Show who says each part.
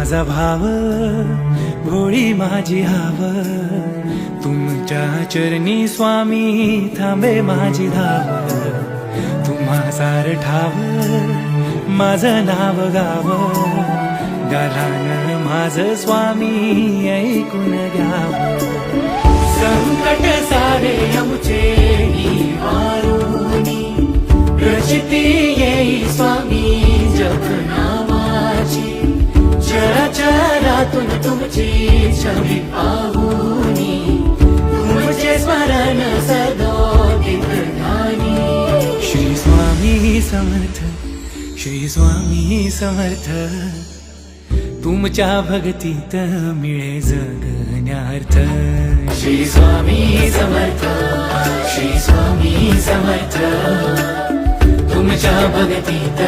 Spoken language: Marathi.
Speaker 1: माझा भाव भोळी माझी हाव, तुमच्या चरणी स्वामी थांबे माझी धाव. तुम्हा सार ठाव माझं नाव गाव, गालान माझं स्वामी ऐकून घ्याव. संकट सारे आमचे निवारुनी, प्रचिती येई स्वामी जप नावाची. चराचरातून तुमची छवी पाहुनी, तुमचे स्मरण सदोदित ध्यानी. श्री स्वामी समर्थ, श्री स्वामी समर्थ, तुमच्या भक्तीत मिळे जगण्यार्थ. श्री स्वामी समर्थ, श्री स्वामी समर्थ, तुमच्या भक्तीत